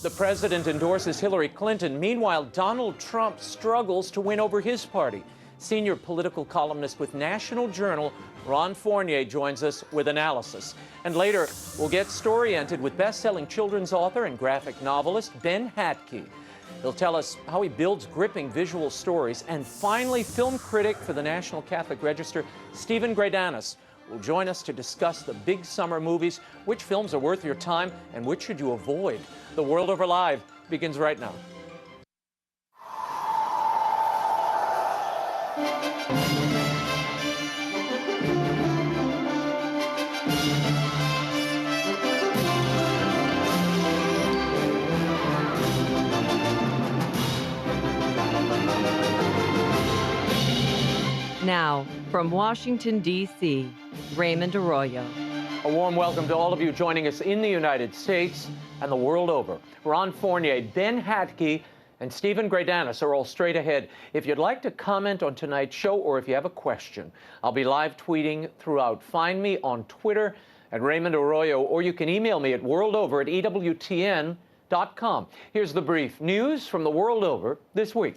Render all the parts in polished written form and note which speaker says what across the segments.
Speaker 1: The president endorses Hillary Clinton. Meanwhile, Donald Trump struggles to win over his party. Senior political columnist with National Journal, Ron Fournier, joins us with analysis. And later, we'll get story-ented with best-selling children's author and graphic novelist Ben HATKE. He'll tell us how he builds gripping visual stories. And finally, film critic for the National Catholic Register, Stephen GREYDANUS, will join us to discuss the big summer movies, which films are worth your time, and which should you avoid. The World Over Live begins right now.
Speaker 2: Now, from Washington, D.C., Raymond Arroyo.
Speaker 1: A warm welcome to all of you joining us in the United States and the world over. Ron Fournier, Ben HATKE, and Stephen GREYDANUS are all straight ahead. If you'd like to comment on tonight's show or if you have a question, I'll be live tweeting throughout. Find me on Twitter at Raymond Arroyo, or you can email me at worldover@EWTN.com. Here's the brief. News from the world over this week.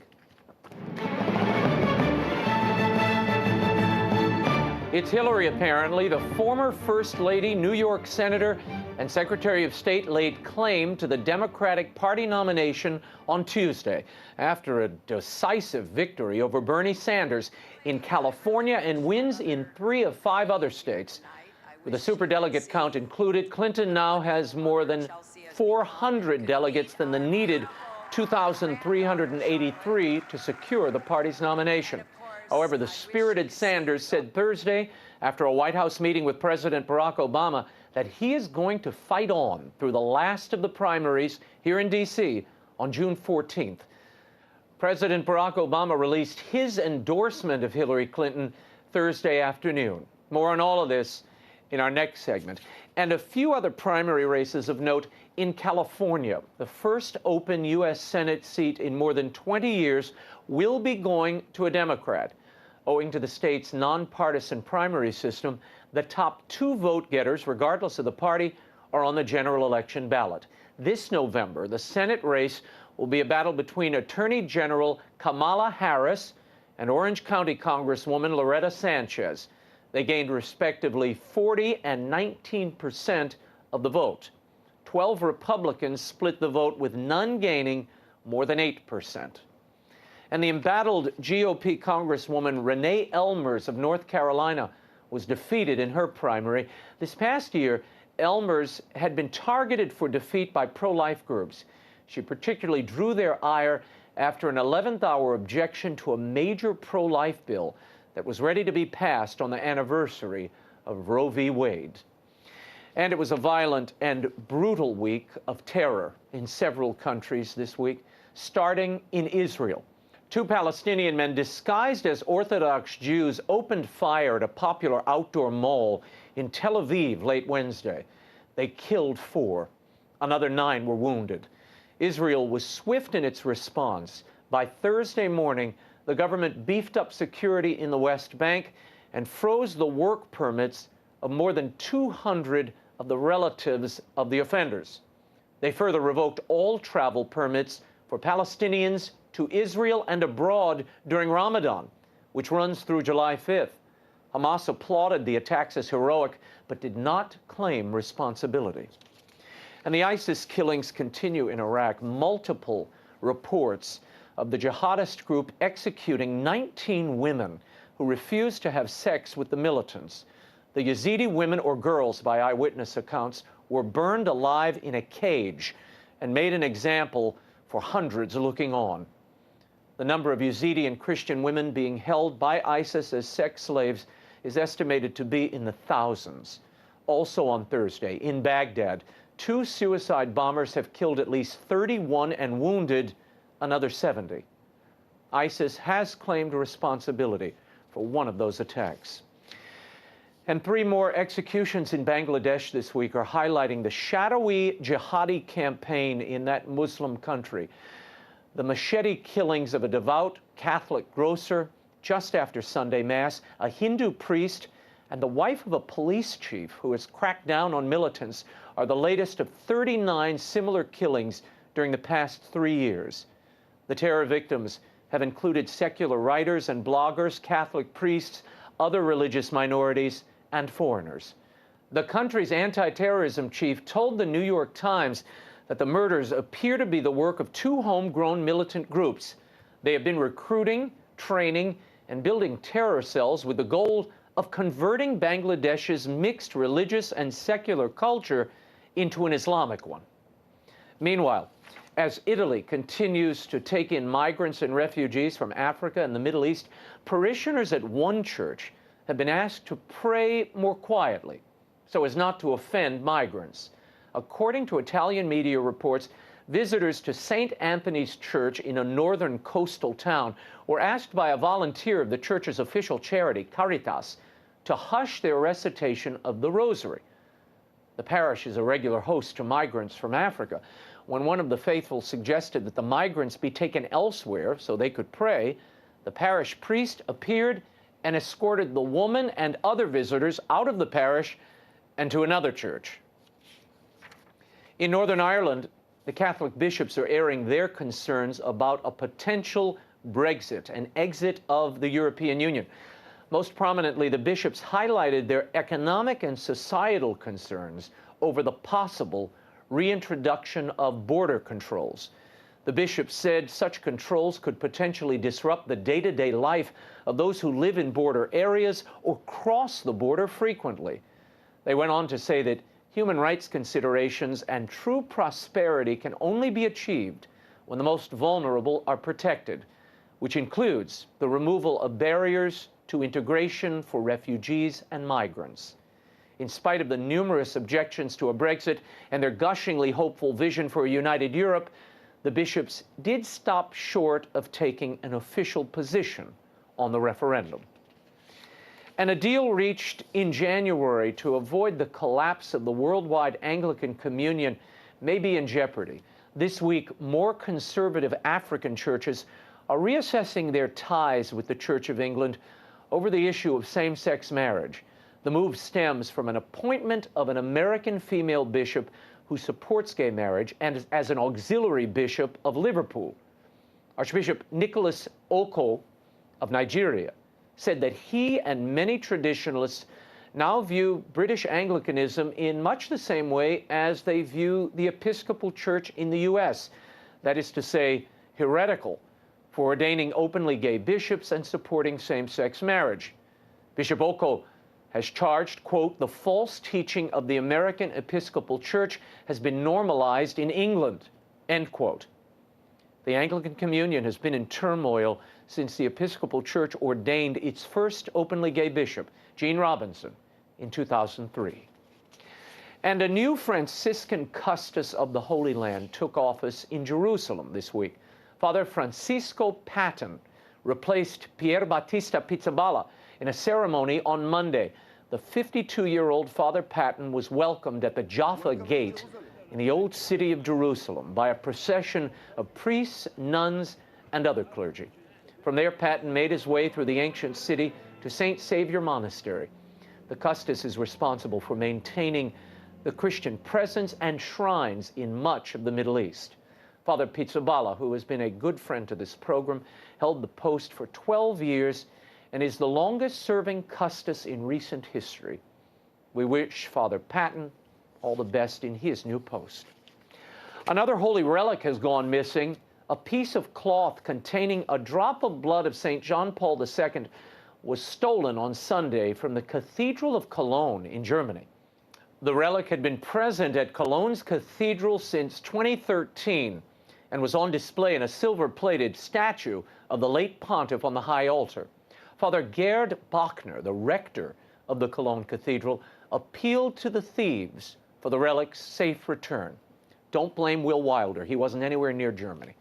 Speaker 1: It's Hillary, apparently. The former First Lady, New York Senator, and Secretary of State laid claim to the Democratic Party nomination on Tuesday after a decisive victory over Bernie Sanders in California and wins in 3 of 5 other states. With the superdelegate count included, Clinton now has more than 400 delegates than the needed 2,383 to secure the party's nomination. However, the spirited Sanders said Thursday, after a White House meeting with President Barack Obama, that he is going to fight on through the last of the primaries here in D.C. on June 14th. President Barack Obama released his endorsement of Hillary Clinton Thursday afternoon. More on all of this in our next segment. And a few other primary races of note in California. The first open U.S. Senate seat in more than 20 years will be going to a Democrat. Owing to the state's nonpartisan primary system, the top 2 vote-getters, regardless of the party, are on the general election ballot. This November, the Senate race will be a battle between Attorney General Kamala Harris and Orange County Congresswoman Loretta Sanchez. They gained respectively 40% and 19% of the vote. 12 Republicans split the vote, with none gaining more than 8%. And the embattled GOP Congresswoman Renee Elmers of North Carolina was defeated in her primary. This past year, Elmers had been targeted for defeat by pro-life groups. She particularly drew their ire after an 11th-hour objection to a major pro-life bill that was ready to be passed on the anniversary of Roe v. Wade. And it was a violent and brutal week of terror in several countries this week, starting in Israel. 2 Palestinian men disguised as Orthodox Jews opened fire at a popular outdoor mall in Tel Aviv late Wednesday. They killed 4. Another 9 were wounded. Israel was swift in its response. By Thursday morning, the government beefed up security in the West Bank and froze the work permits of more than 200 of the relatives of the offenders. They further revoked all travel permits for Palestinians to Israel and abroad during Ramadan, which runs through July 5th. Hamas applauded the attacks as heroic, but did not claim responsibility. And the ISIS killings continue in Iraq. Multiple reports of the jihadist group executing 19 women who refused to have sex with the militants. The Yazidi women or girls, by eyewitness accounts, were burned alive in a cage and made an example for hundreds looking on. The number of Yazidi and Christian women being held by ISIS as sex slaves is estimated to be in the thousands. Also on Thursday, in Baghdad, 2 suicide bombers have killed at least 31 and wounded another 70. ISIS has claimed responsibility for one of those attacks. And 3 more executions in Bangladesh this week are highlighting the shadowy jihadi campaign in that Muslim country. The machete killings of a devout Catholic grocer just after Sunday Mass, a Hindu priest, and the wife of a police chief who has cracked down on militants are the latest of 39 similar killings during the past 3 years. The terror victims have included secular writers and bloggers, Catholic priests, other religious minorities, and foreigners. The country's anti-terrorism chief told the New York Times that the murders appear to be the work of two homegrown militant groups. They have been recruiting, training, and building terror cells with the goal of converting Bangladesh's mixed religious and secular culture into an Islamic one. Meanwhile, as Italy continues to take in migrants and refugees from Africa and the Middle East, parishioners at one church have been asked to pray more quietly so as not to offend migrants. According to Italian media reports, visitors to St. Anthony's Church in a northern coastal town were asked by a volunteer of the church's official charity, Caritas, to hush their recitation of the Rosary. The parish is a regular host to migrants from Africa. When one of the faithful suggested that the migrants be taken elsewhere so they could pray, the parish priest appeared and escorted the woman and other visitors out of the parish and to another church. In Northern Ireland, the Catholic bishops are airing their concerns about a potential Brexit, an exit of the European Union. Most prominently, the bishops highlighted their economic and societal concerns over the possible reintroduction of border controls. The bishops said such controls could potentially disrupt the day-to-day life of those who live in border areas or cross the border frequently. They went on to say that human rights considerations and true prosperity can only be achieved when the most vulnerable are protected, which includes the removal of barriers to integration for refugees and migrants. In spite of the numerous objections to a Brexit and their gushingly hopeful vision for a united Europe, the bishops did stop short of taking an official position on the referendum. And a deal reached in January to avoid the collapse of the worldwide Anglican Communion may be in jeopardy. This week, more conservative African churches are reassessing their ties with the Church of England over the issue of same-sex marriage. The move stems from an appointment of an American female bishop who supports gay marriage and as an auxiliary bishop of Liverpool. Archbishop Nicholas Oko of Nigeria said that he and many traditionalists now view British Anglicanism in much the same way as they view the Episcopal Church in the U.S., that is to say, heretical, for ordaining openly gay bishops and supporting same-sex marriage. Bishop Oko has charged, quote, the false teaching of the American Episcopal Church has been normalized in England, end quote. The Anglican Communion has been in turmoil since the Episcopal Church ordained its first openly gay bishop, Gene Robinson, in 2003. And a new Franciscan Custos of the Holy Land took office in Jerusalem this week. Father Francisco Patton replaced Pier Battista Pizzaballa in a ceremony on Monday. The 52-year-old Father Patton was welcomed at the Jaffa Gate in the old city of Jerusalem by a procession of priests, nuns, and other clergy. From there, Patton made his way through the ancient city to St. Saviour Monastery. The Custos is responsible for maintaining the Christian presence and shrines in much of the Middle East. Father Pizzaballa, who has been a good friend to this program, held the post for 12 years and is the longest-serving Custos in recent history. We wish Father Patton all the best in his new post. Another holy relic has gone missing. A piece of cloth containing a drop of blood of St. John Paul II was stolen on Sunday from the Cathedral of Cologne in Germany. The relic had been present at Cologne's cathedral since 2013 and was on display in a silver-plated statue of the late pontiff on the high altar. Father Gerd Bachner, the rector of the Cologne Cathedral, appealed to the thieves for the relic's safe return. Don't blame Will Wilder. He wasn't anywhere near Germany.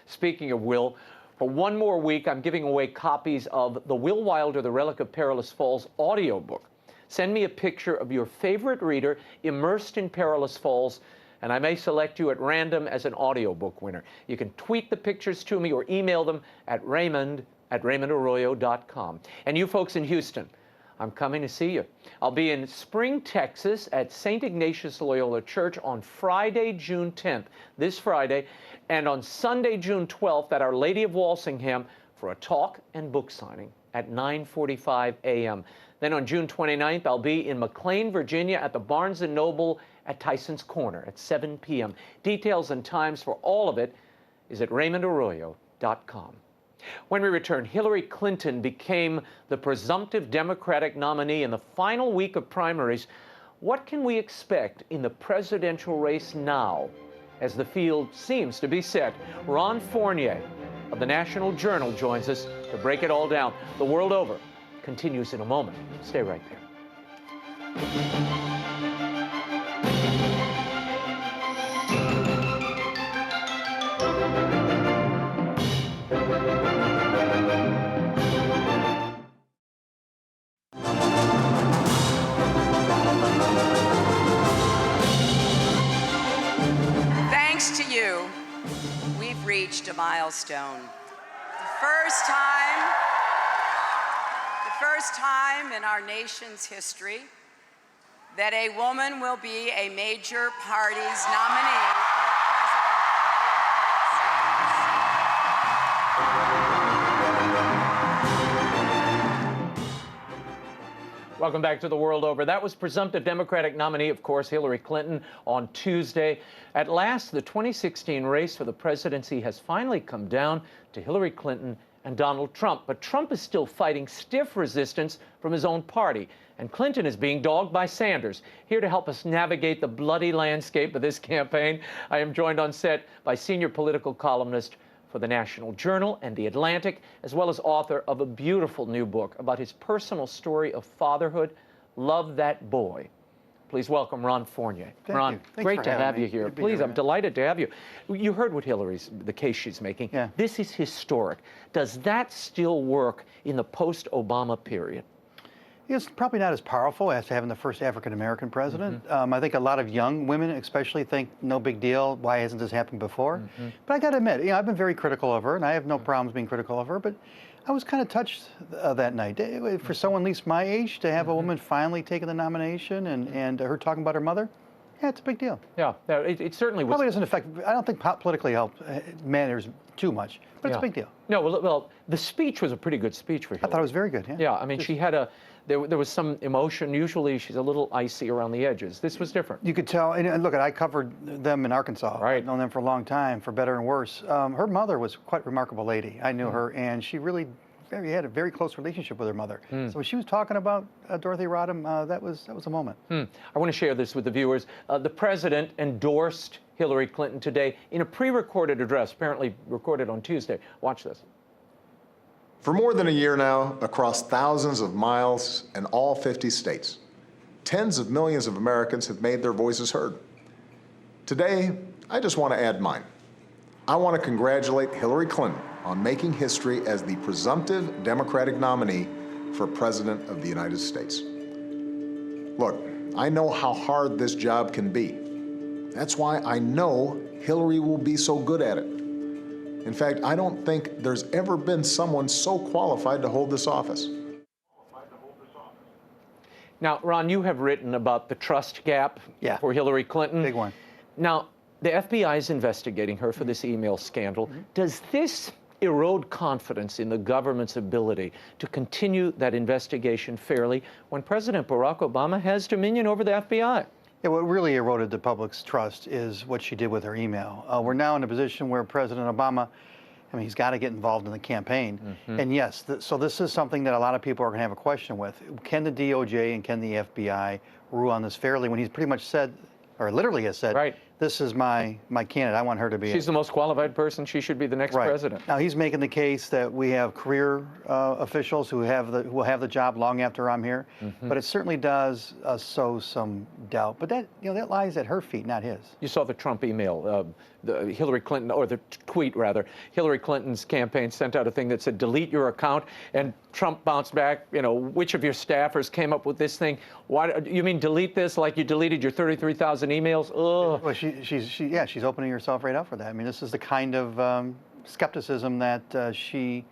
Speaker 1: Speaking of Will, for one more week, I'm giving away copies of the Will Wilder, The Relic of Perilous Falls audiobook. Send me a picture of your favorite reader immersed in Perilous Falls, and I may select you at random as an audiobook winner. You can tweet the pictures to me or email them at Raymond@RaymondArroyo.com. And you folks in Houston, I'm coming to see you. I'll be in Spring, Texas at St. Ignatius Loyola Church on Friday, June 10th, this Friday, and on Sunday, June 12th at Our Lady of Walsingham for a talk and book signing at 9:45 a.m. Then on June 29th, I'll be in McLean, Virginia at the Barnes & Noble at Tyson's Corner at 7 p.m. Details and times for all of it is at RaymondArroyo.com. When we return, Hillary Clinton became the presumptive Democratic nominee in the final week of primaries. What can we expect in the presidential race now, as the field seems to be set? Ron Fournier of the National Journal joins us to break it all down. The World Over continues in a moment. Stay right there.
Speaker 3: Thanks to you, we've reached a milestone. The first time in our nation's history that a woman will be a major party's nominee for President of the United States.
Speaker 1: Welcome back to The World Over. That was presumptive Democratic nominee, of course, Hillary Clinton on Tuesday. At last, the 2016 race for the presidency has finally come down to Hillary Clinton and Donald Trump. But Trump is still fighting stiff resistance from his own party, and Clinton is being dogged by Sanders. Here to help us navigate the bloody landscape of this campaign, I am joined on set by senior political columnist for the National Journal and The Atlantic, as well as author of a beautiful new book about his personal story of fatherhood, Love That Boy. Please welcome Ron Fournier.
Speaker 4: Ron,
Speaker 1: great to have you here. Please, I'm
Speaker 4: delighted
Speaker 1: delighted to have you. You heard what the case she's making.
Speaker 4: Yeah.
Speaker 1: This is historic. Does that still work in the post-Obama period?
Speaker 4: It's probably not as powerful as having the first African-American president. I think a lot of young women especially think, no big deal, why hasn't this happened before? But I got to admit, I've been very critical of her, and I have no problems being critical of her, but I was kind of touched that night. For someone at least my age to have a woman finally taking the nomination and her talking about her mother, yeah, it's a big deal.
Speaker 1: Yeah, it certainly was.
Speaker 4: Probably doesn't affect, I don't think politically matters too much, but it's a big deal.
Speaker 1: No, well, the speech was a pretty good speech for Hillary.
Speaker 4: I thought it was very good, yeah.
Speaker 1: Yeah, I mean, she had there was some emotion. Usually she's a little icy around the edges. This was different.
Speaker 4: You could tell, and look, I covered them in Arkansas.
Speaker 1: Right.
Speaker 4: I've known them for a long time, for better and worse. Her mother was quite a remarkable lady. I knew her, and she really had a very close relationship with her mother. So when she was talking about Dorothy Rodham, that was a moment.
Speaker 1: I want to share this with the viewers. The president endorsed Hillary Clinton today in a pre-recorded address, apparently recorded on Tuesday. Watch this.
Speaker 5: For more than a year now, across thousands of miles in all 50 states, tens of millions of Americans have made their voices heard. Today, I just want to add mine. I want to congratulate Hillary Clinton on making history as the presumptive Democratic nominee for President of the United States. Look, I know how hard this job can be. That's why I know Hillary will be so good at it. In fact, I don't think there's ever been someone so qualified to hold this office.
Speaker 1: Now, Ron, you have written about the trust gap for Hillary Clinton.
Speaker 4: Big one.
Speaker 1: Now, the FBI is investigating her for this email scandal. Does this erode confidence in the government's ability to continue that investigation fairly when President Barack Obama has dominion over the FBI?
Speaker 4: Yeah, what really eroded the public's trust is what she did with her email. We're now in a position where President Obama, I mean, he's got to get involved in the campaign. And yes, so this is something that a lot of people are going to have a question with. Can the DOJ and can the FBI rule on this fairly when he's pretty much said, or literally has said,
Speaker 1: right,
Speaker 4: this is my candidate. I want her to be.
Speaker 1: She's the most qualified person. She should be the next president.
Speaker 4: Now he's making the case that we have career officials who will have the job long after I'm here. But it certainly does sow some doubt. But that that lies at her feet, not his.
Speaker 1: You saw the Trump email, the Hillary Clinton, or the tweet rather. Hillary Clinton's campaign sent out a thing that said delete your account, and Trump bounced back. Which of your staffers came up with this thing? Why you mean delete this like you deleted your 33,000 emails? Ugh.
Speaker 4: Well, she's opening herself right up for that. I mean, this is the kind of skepticism that she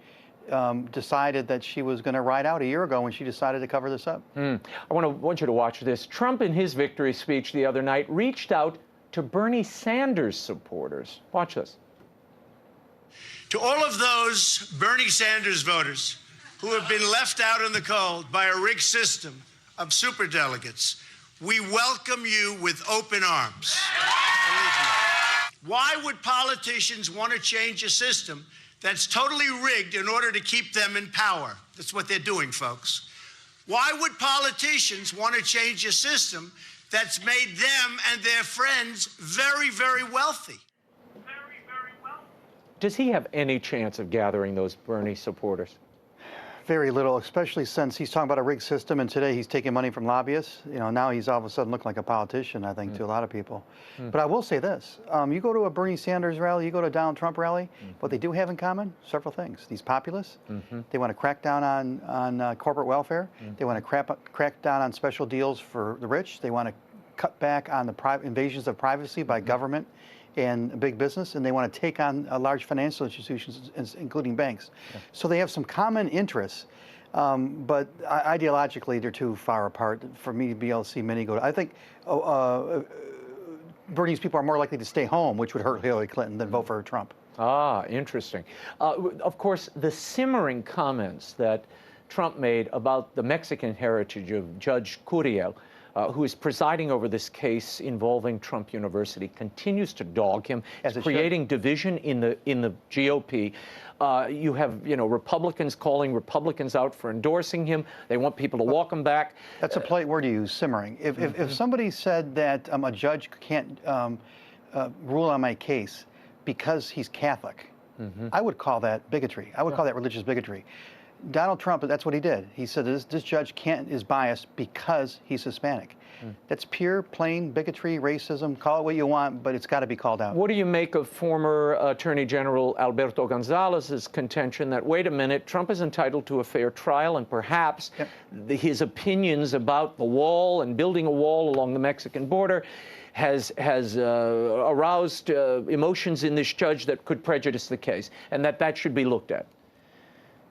Speaker 4: decided that she was going to ride out a year ago when she decided to cover this up.
Speaker 1: I want you to watch this. Trump, in his victory speech the other night, reached out to Bernie Sanders supporters. Watch this.
Speaker 6: To all of those Bernie Sanders voters who have been left out in the cold by a rigged system of superdelegates, we welcome you with open arms. Why would politicians want to change a system that's totally rigged in order to keep them in power? That's what they're doing, folks. Why would politicians want to change a system that's made them and their friends very, very wealthy?
Speaker 1: Does he have any chance of gathering those Bernie supporters?
Speaker 4: Very little, especially since he's talking about a rigged system, and today he's taking money from lobbyists. You know, now he's all of a sudden looking like a politician, I think, to a lot of people. But I will say this. You go to a Bernie Sanders rally, you go to a Donald Trump rally, what they do have in common, several things. These populists, they want to crack down on corporate welfare. They want to crack down on special deals for the rich. They want to cut back on the invasions of privacy by government and big business, and they want to take on large financial institutions, including banks. So they have some common interests, but ideologically they're too far apart for me to be able to see many go to. I think Bernie's people are more likely to stay home, which would hurt Hillary Clinton, than vote for Trump.
Speaker 1: Ah, interesting. Of course, the simmering comments that Trump made about the Mexican heritage of Judge Curiel, who is presiding over this case involving Trump University, continues to dog him. It's creating division in the GOP. You have, Republicans calling Republicans out for endorsing him. They want people to walk him back.
Speaker 4: That's a polite word to use, simmering. If somebody said that a judge can't rule on my case because he's Catholic, I would call that bigotry. I would call that religious bigotry. Donald Trump, that's what he did. He said this judge is biased because he's Hispanic. That's pure, plain bigotry, racism. Call it what you want, but it's got to be called out.
Speaker 1: What do you make of former Attorney General Alberto Gonzalez's contention that, wait a minute, Trump is entitled to a fair trial, and perhaps his opinions about the wall and building a wall along the Mexican border has aroused emotions in this judge that could prejudice the case, and that should be looked at?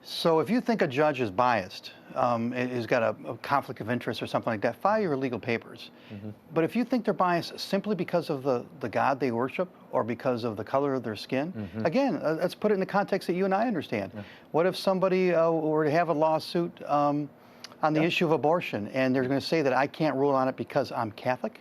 Speaker 4: So if you think a judge is biased, has got a conflict of interest or something like that, file your legal papers. But if you think they're biased simply because of the God they worship or because of the color of their skin, again, let's put it in the context that you and I understand. What if somebody were to have a lawsuit on the issue of abortion, and they're going to say that I can't rule on it because I'm Catholic?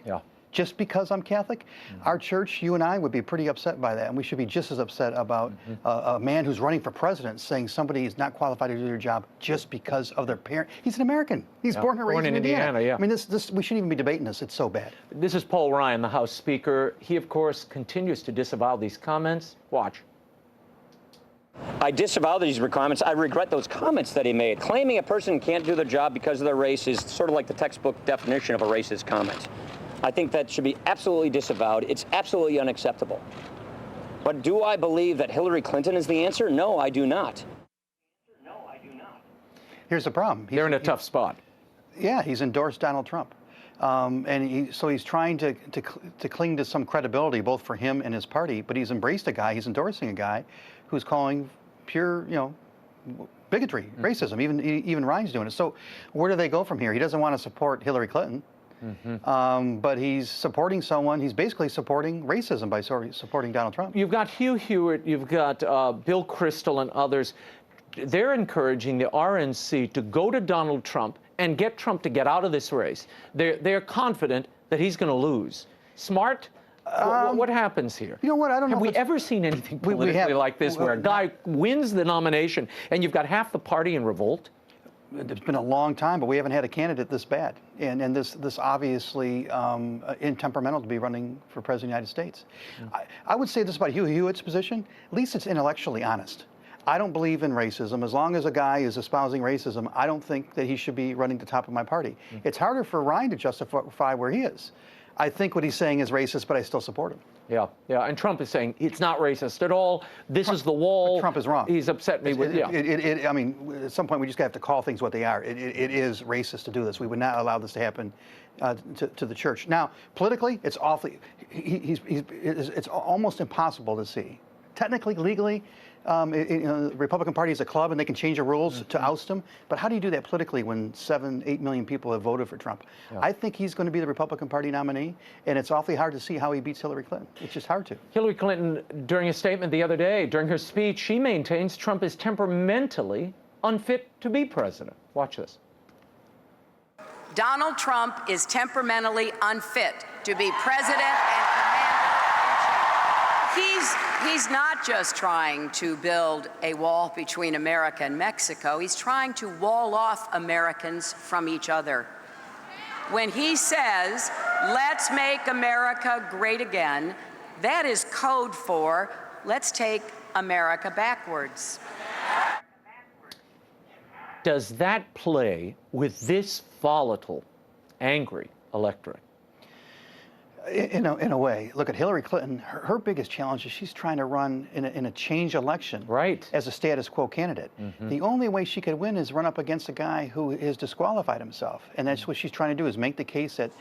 Speaker 4: Just because I'm Catholic? Our church, you and I, would be pretty upset by that, and we should be just as upset about a man who's running for president saying somebody is not qualified to do their job just because of their parent. He's an American. He's born and raised in Indiana. I mean, we shouldn't even be debating this. It's so bad.
Speaker 1: This is Paul Ryan, the House Speaker. He, of course, continues to disavow these comments. Watch.
Speaker 7: I disavow these requirements. I regret those comments that he made. Claiming a person can't do their job because of their race is sort of like the textbook definition of a racist comment. I think that should be absolutely disavowed. It's absolutely unacceptable. But do I believe that Hillary Clinton is the answer? No, I do not.
Speaker 4: Here's the problem.
Speaker 1: They're in a tough spot.
Speaker 4: Yeah, he's endorsed Donald Trump. And so he's trying to cling to some credibility, both for him and his party, but he's embraced a guy, he's endorsing a guy who's calling pure, bigotry, racism. Even Ryan's doing it. So where do they go from here? He doesn't want to support Hillary Clinton. But he's supporting someone, he's basically supporting racism by supporting Donald Trump.
Speaker 1: You've got Hugh Hewitt, you've got Bill Kristol and others. They're encouraging the RNC to go to Donald Trump and get Trump to get out of this race. They're confident that he's going to lose. Smart? What happens here?
Speaker 4: You know what? I don't know.
Speaker 1: Have we ever seen anything politically like this where a guy wins the nomination and you've got half the party in revolt?
Speaker 4: It's been a long time, but we haven't had a candidate this bad, and this obviously intemperamental to be running for president of the United States. I would say this about Hugh Hewitt's position: at least it's intellectually honest. I don't believe in racism. As long as a guy is espousing racism, I don't think that he should be running to the top of my party. It's harder for Ryan to justify where he is. I think what he's saying is racist, but I still support him.
Speaker 1: Yeah, and Trump is saying it's not racist at all. This is the wall.
Speaker 4: Trump is wrong.
Speaker 1: He's upset me with,
Speaker 4: I mean, at some point we just have to call things what they are. It is racist to do this. We would not allow this to happen to the church. Now, politically, it's awfully, it's almost impossible to see technically, legally, the Republican Party is a club and they can change the rules to oust him. But how do you do that politically when 7-8 million people have voted for Trump?
Speaker 1: Yeah.
Speaker 4: I think he's going to be the Republican Party nominee, and it's awfully hard to see how he beats Hillary Clinton. It's just hard to.
Speaker 1: Hillary Clinton, during a statement the other day, during her speech, she maintains Trump is temperamentally unfit to be president. Watch this.
Speaker 3: Donald Trump is temperamentally unfit to be president and commander-in-chief. He's not just trying to build a wall between America and Mexico. He's trying to wall off Americans from each other. When he says, let's make America great again, that is code for let's take America backwards.
Speaker 1: Does that play with this volatile, angry electorate?
Speaker 4: In a way, look at Hillary Clinton. Her biggest challenge is she's trying to run in a change election,
Speaker 1: right,
Speaker 4: as a status quo candidate. The only way she could win is run up against a guy who has disqualified himself, and that's what she's trying to do, is make the case that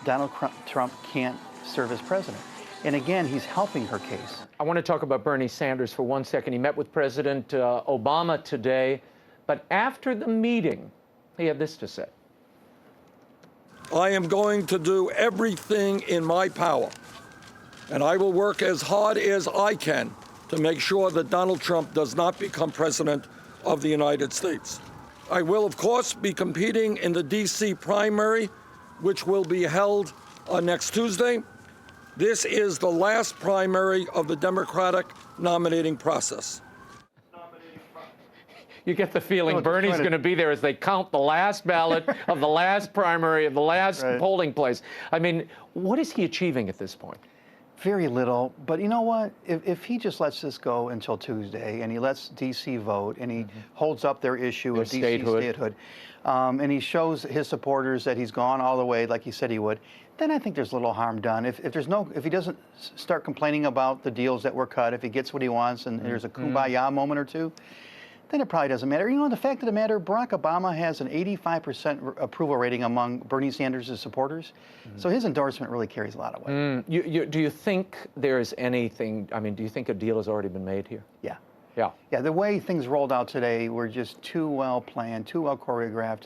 Speaker 4: Donald Trump can't serve as president. And again, he's helping her case.
Speaker 1: I want to talk about Bernie Sanders for 1 second. He met with President Obama today, but after the meeting, he had this to say.
Speaker 8: I am going to do everything in my power, and I will work as hard as I can to make sure that Donald Trump does not become president of the United States. I will, of course, be competing in the D.C. primary, which will be held next Tuesday. This is the last primary of the Democratic nominating process.
Speaker 1: You get the feeling Bernie's going to be there as they count the last ballot of the last primary of the last polling place. I mean, what is he achieving at this point?
Speaker 4: Very little, but you know what? If he just lets this go until Tuesday, and he lets D.C. vote, and he holds up their issue of D.C. statehood, and he shows his supporters that he's gone all the way like he said he would, then I think there's little harm done. If he doesn't start complaining about the deals that were cut, if he gets what he wants, and there's a kumbaya moment or two, then it probably doesn't matter. You know, the fact of the matter, Barack Obama has an 85% approval rating among Bernie Sanders' supporters. So his endorsement really carries a lot of weight.
Speaker 1: Do you think there's anything, I mean, do you think a deal has already been made here?
Speaker 4: Yeah.
Speaker 1: Yeah.
Speaker 4: Yeah, the way things rolled out today were just too well planned, too well choreographed.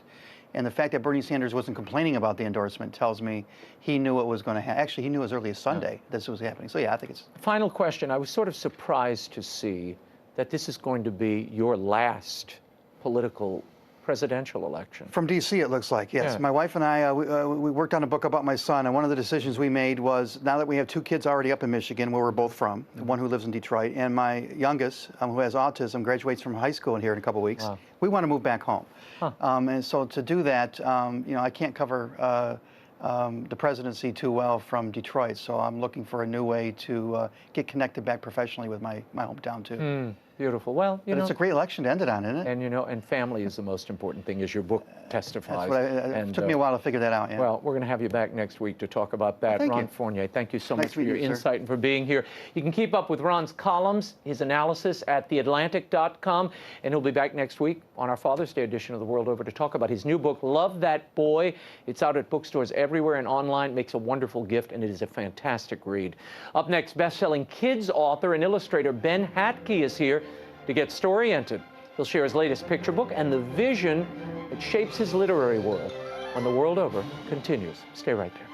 Speaker 4: And the fact that Bernie Sanders wasn't complaining about the endorsement tells me he knew it was going to happen. Actually, he knew as early as Sunday this was happening. So yeah, I think it's...
Speaker 1: Final question. I was sort of surprised to see that this is going to be your last political presidential election.
Speaker 4: From D.C., it looks like, yes.
Speaker 1: Yeah.
Speaker 4: My wife and I, we worked on a book about my son, and one of the decisions we made was, now that we have 2 kids already up in Michigan, where we're both from, one who lives in Detroit, and my youngest, who has autism, graduates from high school here in a couple weeks, we want to move back home. And so to do that, you know, I can't cover the presidency too well from Detroit, so I'm looking for a new way to get connected back professionally with my hometown, too.
Speaker 1: Beautiful. Well, you know,
Speaker 4: it's a great election to end it on, isn't it?
Speaker 1: And you know, and family is the most important thing, as your book testifies.
Speaker 4: That's what it took me a while to figure that out. Yeah.
Speaker 1: Well, we're going to have you back next week to talk about that.
Speaker 4: Thank
Speaker 1: Ron
Speaker 4: you.
Speaker 1: Fournier, thank you so
Speaker 4: Nice
Speaker 1: much
Speaker 4: to
Speaker 1: for
Speaker 4: meet
Speaker 1: your
Speaker 4: you, sir.
Speaker 1: insight and for being here. You can keep up with Ron's columns, his analysis at theatlantic.com, and he'll be back next week on our Father's Day edition of The World Over to talk about his new book, Love That Boy. It's out at bookstores everywhere and online. Makes a wonderful gift, and it is a fantastic read. Up next, best-selling kids author and illustrator Ben HATKE is here to get story-oriented. He'll share his latest picture book and the vision that shapes his literary world when The World Over continues. Stay right there.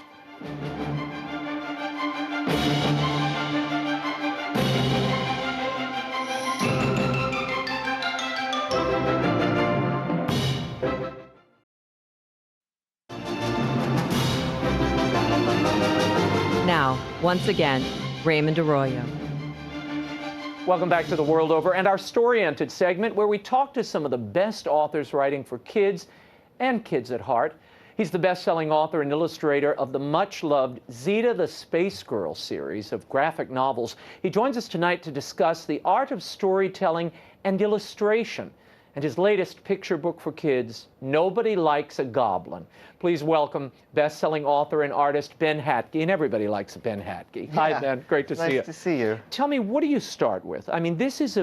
Speaker 2: Now, once again, Raymond Arroyo.
Speaker 1: Welcome back to The World Over and our story-oriented segment where we talk to some of the best authors writing for kids and kids at heart. He's the best-selling author and illustrator of the much-loved Zeta the Space Girl series of graphic novels. He joins us tonight to discuss the art of storytelling and illustration and his latest picture book for kids, Nobody Likes a Goblin. Please welcome best-selling author and artist Ben HATKE, and everybody likes Ben HATKE.
Speaker 9: Yeah.
Speaker 1: Hi, Ben. Great to see you.
Speaker 9: Nice to see you.
Speaker 1: Tell me, what do you start with? I mean, this is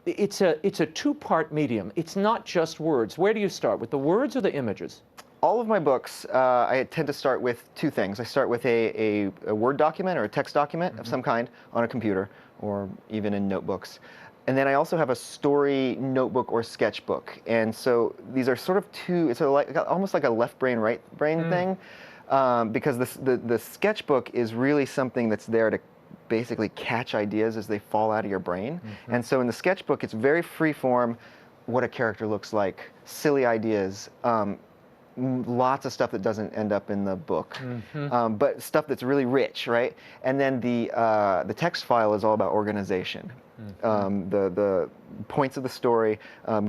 Speaker 1: it's a two-part medium. It's not just words. Where do you start, with the words or the images?
Speaker 9: All of my books, I tend to start with 2 things. I start with a Word document or a text document of some kind on a computer, or even in notebooks. And then I also have a story notebook or sketchbook. And so these are sort of two, it's almost like a left brain, right brain thing, because the sketchbook is really something that's there to basically catch ideas as they fall out of your brain. And so in the sketchbook, it's very free form, what a character looks like, silly ideas, lots of stuff that doesn't end up in the book, but stuff that's really rich, right? And then the text file is all about organization. The points of the story,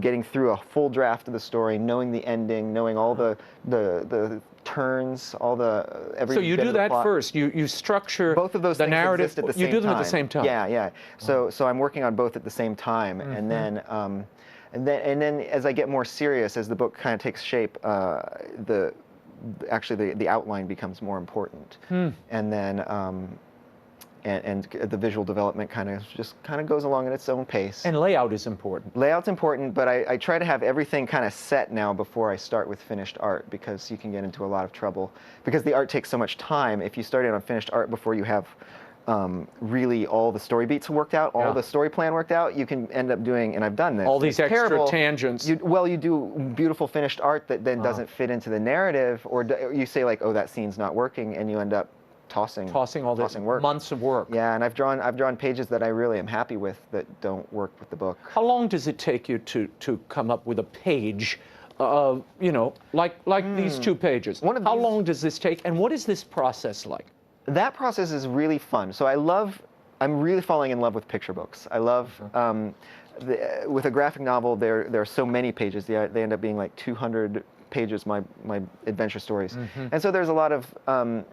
Speaker 9: getting through a full draft of the story, knowing the ending, knowing all the turns, all the every.
Speaker 1: So you
Speaker 9: bit
Speaker 1: do
Speaker 9: of the
Speaker 1: that
Speaker 9: plot.
Speaker 1: first. You structure
Speaker 9: Both of those
Speaker 1: the
Speaker 9: things
Speaker 1: narrative.
Speaker 9: exist at the same
Speaker 1: you do them
Speaker 9: time.
Speaker 1: at the same time.
Speaker 9: Yeah, yeah. So I'm working on both at the same time, and then as I get more serious, as the book kind of takes shape, the outline becomes more important, and then and the visual development kind of goes along at its own pace.
Speaker 1: And layout is important.
Speaker 9: Layout's important, but I try to have everything kind of set now before I start with finished art, because you can get into a lot of trouble because the art takes so much time. If you start in on finished art before you have really all the story beats worked out, all the story plan worked out, you can end up doing, and I've done this,
Speaker 1: all these extra
Speaker 9: terrible
Speaker 1: tangents.
Speaker 9: You do beautiful finished art that then doesn't fit into the narrative, or you say like, oh, that scene's not working, and you end up tossing all this
Speaker 1: work. Months of work.
Speaker 9: Yeah, and I've drawn pages that I really am happy with that don't work with the book.
Speaker 1: How long does it take you to come up with a page? You know, like these 2 pages. How long does this take, and what is this process like?
Speaker 9: That process is really fun. So I'm really falling in love with picture books. I love, with a graphic novel, there are so many pages. They end up being like 200 pages, my adventure stories. And so there's a lot of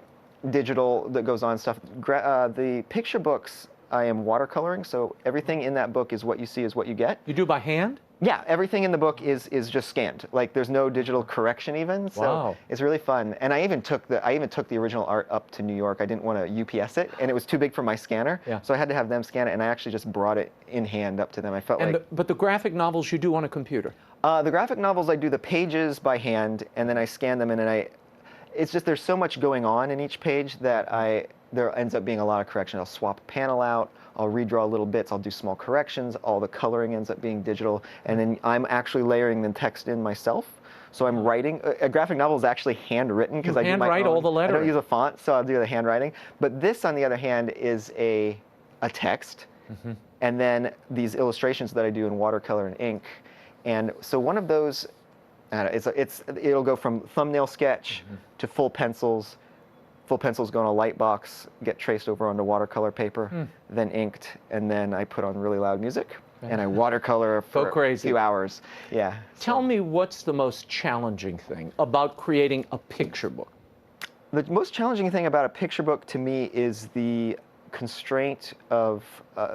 Speaker 9: digital that goes on stuff. The picture books, I am watercoloring, so everything in that book is what you see is what you get.
Speaker 1: You do by hand?
Speaker 9: Yeah, everything in the book is just scanned. Like there's no digital correction even. So it's really fun. And I even took the original art up to New York. I didn't want to UPS it, and it was too big for my scanner. So I had to have them scan it, and I actually just brought it in hand up to them. I felt
Speaker 1: but the graphic novels you do on a computer?
Speaker 9: The graphic novels, I do the pages by hand, and then I scan them, and then it's just there's so much going on in each page that there ends up being a lot of correction. I'll swap a panel out, I'll redraw little bits, I'll do small corrections, all the coloring ends up being digital, and then I'm actually layering the text in myself. So I'm writing. A graphic novel is actually handwritten because I do my own.
Speaker 1: All the lettering.
Speaker 9: I don't use a font, so I'll do the handwriting. But this, on the other hand, is a text, and then these illustrations that I do in watercolor and ink. And so one of those, it'll go from thumbnail sketch to full pencils. Full pencils go in a light box, get traced over onto watercolor paper, then inked, and then I put on really loud music, and I watercolor for a few hours. Yeah.
Speaker 1: Tell me, what's the most challenging thing about creating a picture book?
Speaker 9: The most challenging thing about a picture book to me is the constraint of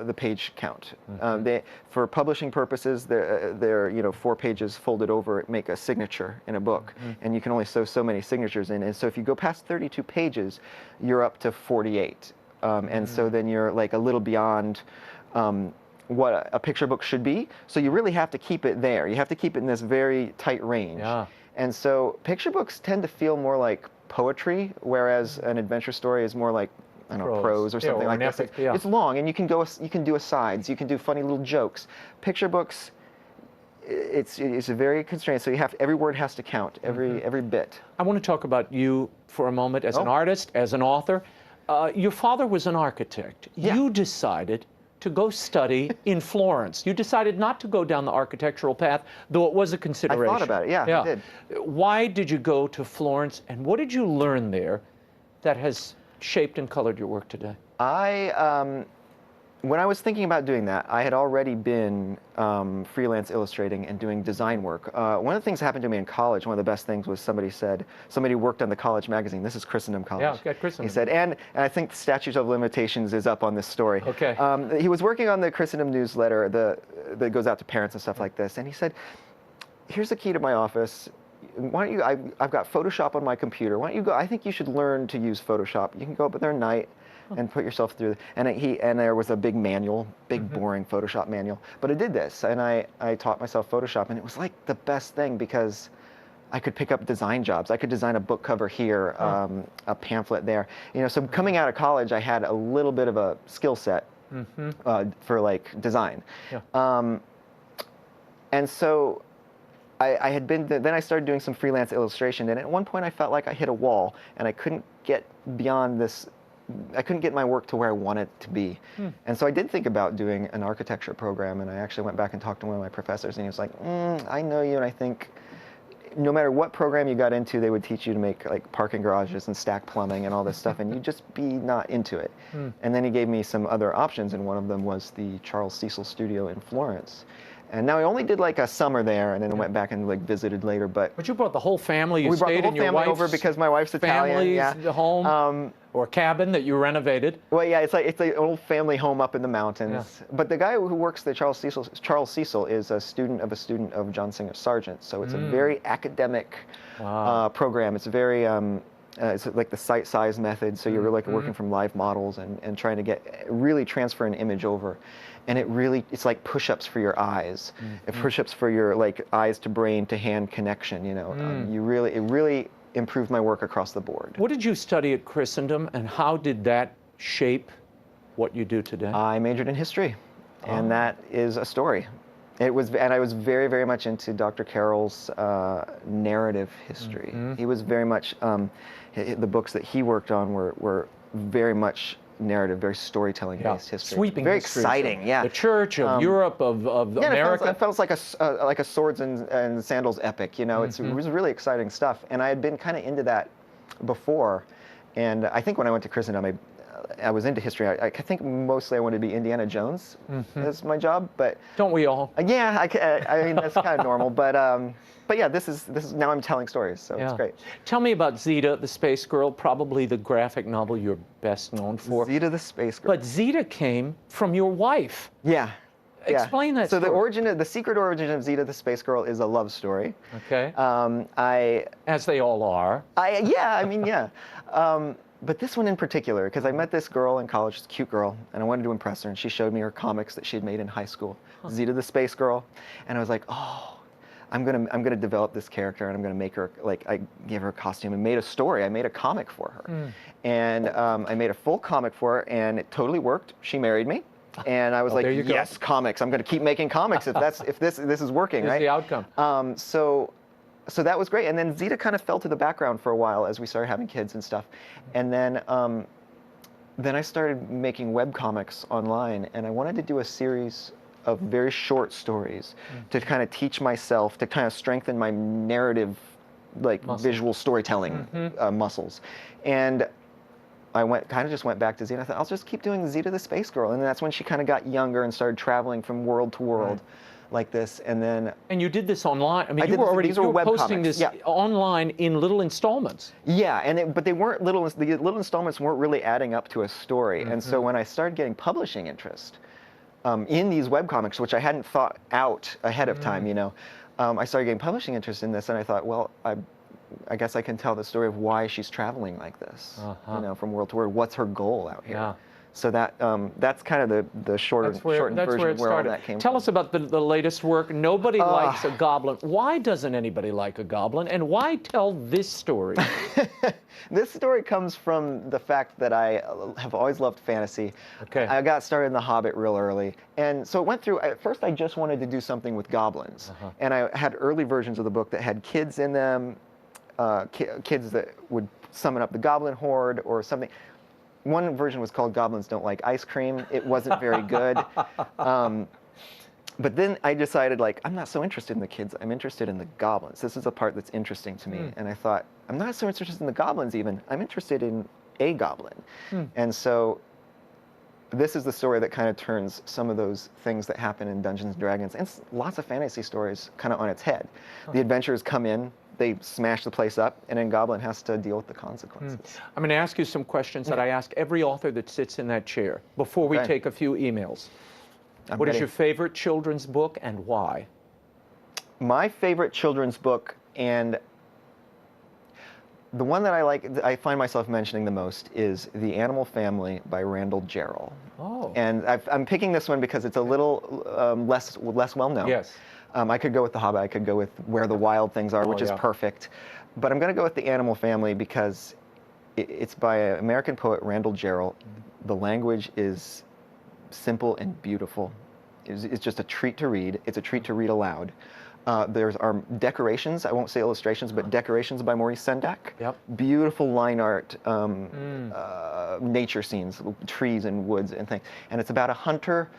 Speaker 9: the page count. For publishing purposes, they're 4 pages folded over make a signature in a book, and you can only sew so many signatures in. And so if you go past 32 pages, you're up to 48, and so then you're like a little beyond what a picture book should be. So you really have to keep it there. You have to keep it in this very tight range. And so picture books tend to feel more like poetry, whereas an adventure story is more like, I don't know, prose or something like that. It's long, and you can do asides, you can do funny little jokes. Picture books, it's a very constrained. So every word has to count, every bit.
Speaker 1: I want to talk about you for a moment as an artist, as an author. Your father was an architect. You decided to go study in Florence. You decided not to go down the architectural path, though it was a consideration.
Speaker 9: I thought about it. Yeah, I did.
Speaker 1: Why did you go to Florence, and what did you learn there that has shaped and colored your work today?
Speaker 9: When I was thinking about doing that, I had already been freelance illustrating and doing design work. One of the things that happened to me in college, one of the best things was somebody worked on the college magazine. This is Christendom College.
Speaker 1: Yeah, Christendom.
Speaker 9: He said, and I think the statute of limitations is up on this story.
Speaker 1: Okay.
Speaker 9: He was working on the Christendom newsletter that goes out to parents and stuff like this, and he said, here's the key to my office. Why don't you, I've got Photoshop on my computer. Why don't you go, I think you should learn to use Photoshop. You can go up there at night and put yourself through. And there was a big manual, boring Photoshop manual. But I did this, and I taught myself Photoshop, and it was like the best thing because I could pick up design jobs. I could design a book cover here, a pamphlet there. So coming out of college, I had a little bit of a skill set, for like design.
Speaker 1: Yeah.
Speaker 9: And so I had been, then I started doing some freelance illustration, and at one point I felt like I hit a wall, and I couldn't get beyond this, I couldn't get my work to where I wanted it to be. And so I did think about doing an architecture program, and I actually went back and talked to one of my professors, and he was like, I know you, and I think no matter what program you got into, they would teach you to make like parking garages and stack plumbing and all this stuff, and you'd just be not into it. And then he gave me some other options, and one of them was the Charles Cecil studio in Florence. And now I only did like a summer there, and then went back and like visited later. But
Speaker 1: you brought the whole family. You
Speaker 9: we brought the
Speaker 1: stayed
Speaker 9: whole
Speaker 1: in your
Speaker 9: family
Speaker 1: wife's
Speaker 9: over because my wife's Italian.
Speaker 1: family's home or cabin that you renovated.
Speaker 9: Well, yeah, it's an old family home up in the mountains. But the guy who works at Charles Cecil is a student of John Singer Sargent. So it's a very academic program. It's very it's like the site size method. So you're like working from live models and trying to really transfer an image over. And it's like push-ups for your eyes, push-ups for your like eyes to brain to hand connection. You know, it really improved my work across the board.
Speaker 1: What did you study at Christendom, and how did that shape what you do today?
Speaker 9: I majored in history, and that is a story. And I was very, very much into Dr. Carroll's narrative history. He was very much the books that he worked on were very much narrative, very storytelling-based history.
Speaker 1: Sweeping
Speaker 9: very
Speaker 1: history.
Speaker 9: exciting, yeah.
Speaker 1: The Church of Europe, of America.
Speaker 9: It felt like a swords and sandals epic. You know, it was really exciting stuff, and I had been kind of into that before. And I think when I went to Christendom, I was into history. I think mostly I wanted to be Indiana Jones as my job, but
Speaker 1: don't we all?
Speaker 9: Yeah, I mean that's kind of normal, but yeah, this is now I'm telling stories, so it's great.
Speaker 1: Tell me about Zeta, the Space Girl, probably the graphic novel you're best known for.
Speaker 9: Zeta, the Space Girl.
Speaker 1: But Zeta came from your wife.
Speaker 9: Yeah.
Speaker 1: Explain that.
Speaker 9: So
Speaker 1: story.
Speaker 9: the secret origin of Zeta, the Space Girl, is a love story.
Speaker 1: Okay. As they all are.
Speaker 9: But this one in particular, because I met this girl in college, this cute girl, and I wanted to impress her, and she showed me her comics that she had made in high school, Zeta the Space Girl, and I was like, oh, I'm gonna develop this character, and I'm gonna make her, like, I gave her a costume and made a story. I made a comic for her, and I made a full comic for her, and it totally worked. She married me. And I was like, yes, comics. I'm going to keep making comics if this is working, right?
Speaker 1: The outcome.
Speaker 9: So that was great. And then Zeta kind of fell to the background for a while as we started having kids and stuff. And then I started making web comics online, and I wanted to do a series of very short stories to kind of teach myself, to kind of strengthen my narrative, like visual storytelling muscles. And I just went back to Zeta. I thought, I'll just keep doing Zeta the Space Girl. And that's when she kind of got younger and started traveling from world to world like this. And then...
Speaker 1: And you did this online. I mean, you were posting this online in little installments.
Speaker 9: Yeah, but they weren't the little installments weren't really adding up to a story. And so when I started getting publishing interest in these webcomics, which I hadn't thought out ahead of time, you know, I started getting publishing interest in this, and I thought, well, I guess I can tell the story of why she's traveling like this, you know, from world to world. What's her goal out here?
Speaker 1: Yeah.
Speaker 9: So that's kind of the shortened version of where all that came from.
Speaker 1: Tell us about the latest work. Nobody likes a goblin. Why doesn't anybody like a goblin? And why tell this story?
Speaker 9: This story comes from the fact that I have always loved fantasy.
Speaker 1: Okay.
Speaker 9: I got started in The Hobbit real early. And so it went through, at first I just wanted to do something with goblins. And I had early versions of the book that had kids in them, kids that would summon up the goblin horde or something. One version was called Goblins Don't Like Ice Cream. It wasn't very good. But then I decided, like, I'm not so interested in the kids. I'm interested in the goblins. This is a part that's interesting to me. And I thought, I'm not so interested in the goblins even. I'm interested in a goblin. And so this is the story that kind of turns some of those things that happen in Dungeons & Dragons and lots of fantasy stories kind of on its head. The adventurers come in, they smash the place up, and then Goblin has to deal with the consequences.
Speaker 1: I'm going to ask you some questions that I ask every author that sits in that chair before we take a few emails. What is your favorite children's book and why?
Speaker 9: My favorite children's book, and the one that I find myself mentioning the most, is The Animal Family by Randall Jarrell.
Speaker 1: Oh.
Speaker 9: And I'm picking this one because it's a little less well known.
Speaker 1: Yes.
Speaker 9: I could go with The Hobbit. I could go with Where the Wild Things Are, which is perfect. But I'm going to go with The Animal Family because it's by an American poet, Randall Jarrell. The language is simple and beautiful. It's just a treat to read. It's a treat to read aloud. There's our decorations, I won't say illustrations, but decorations by Maurice Sendak.
Speaker 1: Yep.
Speaker 9: Beautiful line art, nature scenes, trees and woods and things. And it's about a hunter.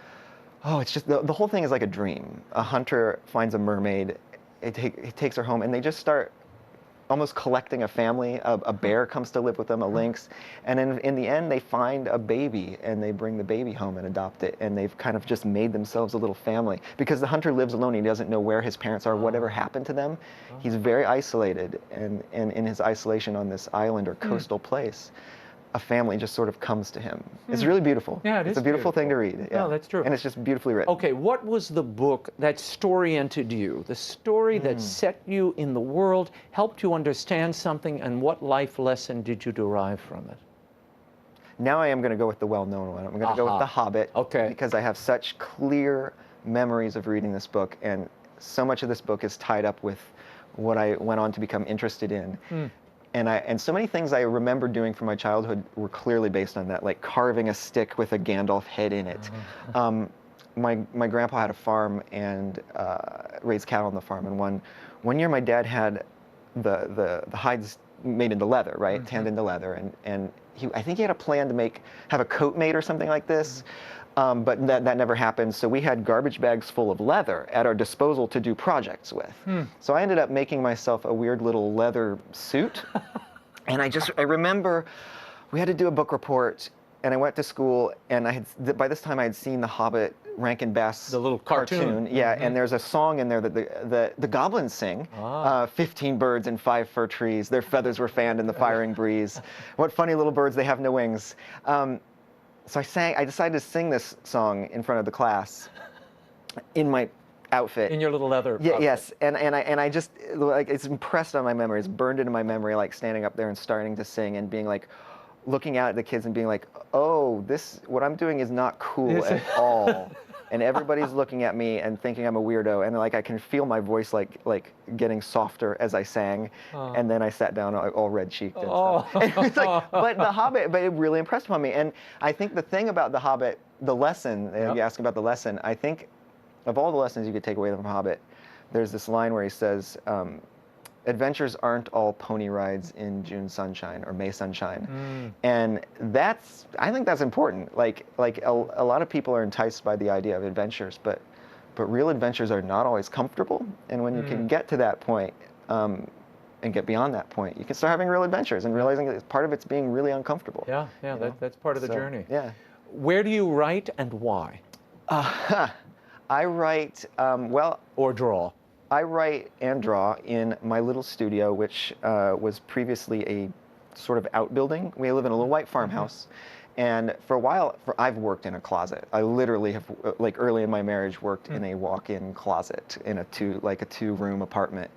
Speaker 9: Oh, it's just, the whole thing is like a dream. A hunter finds a mermaid, he takes her home, and they just start almost collecting a family. A bear comes to live with them, a lynx, and in the end they find a baby and they bring the baby home and adopt it, and they've kind of just made themselves a little family. Because the hunter lives alone, he doesn't know where his parents are, whatever happened to them. He's very isolated, and in his isolation on this island or coastal place, a family just sort of comes to him. It's really beautiful.
Speaker 1: Yeah,
Speaker 9: it's a beautiful thing to read. Yeah.
Speaker 1: No, that's true.
Speaker 9: And it's just beautifully written.
Speaker 1: Okay, what was the book that story-entered you? The story that set you in the world, helped you understand something, and what life lesson did you derive from it?
Speaker 9: Now I am going to go with the well-known one. I'm going to go with The Hobbit.
Speaker 1: Okay.
Speaker 9: Because I have such clear memories of reading this book, and so much of this book is tied up with what I went on to become interested in. And so many things I remember doing from my childhood were clearly based on that, like carving a stick with a Gandalf head in it. My grandpa had a farm and raised cattle on the farm, and one year my dad had the hides made into leather, right, tanned into leather, and I think he had a plan to have a coat made or something like this. But that never happened, so we had garbage bags full of leather at our disposal to do projects with. So I ended up making myself a weird little leather suit. And I remember we had to do a book report, and I went to school, and by this time I had seen The Hobbit, Rankin Bass,
Speaker 1: the little cartoon.
Speaker 9: Yeah, and there's a song in there that the goblins sing. 15 birds in 5 fir trees, their feathers were fanned in the firing breeze. What funny little birds, they have no wings. So I decided to sing this song in front of the class in my outfit.
Speaker 1: In your little leather outfit.
Speaker 9: Yes, and I just, like, it's impressed on my memory. It's burned into my memory, like standing up there and starting to sing and being like, looking out at the kids and being like, oh, what I'm doing is not cool at all. And everybody's looking at me and thinking I'm a weirdo, and like I can feel my voice like getting softer as I sang, and then I sat down all red-cheeked and stuff. And it's like, but it really impressed upon me. And I think the thing about The Hobbit, the lesson, you ask about the lesson, I think of all the lessons you could take away from Hobbit, there's this line where he says, adventures aren't all pony rides in June sunshine or May sunshine. And I think that's important. Like a lot of people are enticed by the idea of adventures, but real adventures are not always comfortable. And when you can get to that point, and get beyond that point, you can start having real adventures and realizing that part of it's being really uncomfortable.
Speaker 1: Yeah, that's part of the journey.
Speaker 9: Yeah.
Speaker 1: Where do you write and why?
Speaker 9: I write,
Speaker 1: or draw.
Speaker 9: I write and draw in my little studio, which was previously a sort of outbuilding. We live in a little white farmhouse. And for a while, I've worked in a closet. I literally have, like early in my marriage, worked in a walk-in closet in a two-room apartment.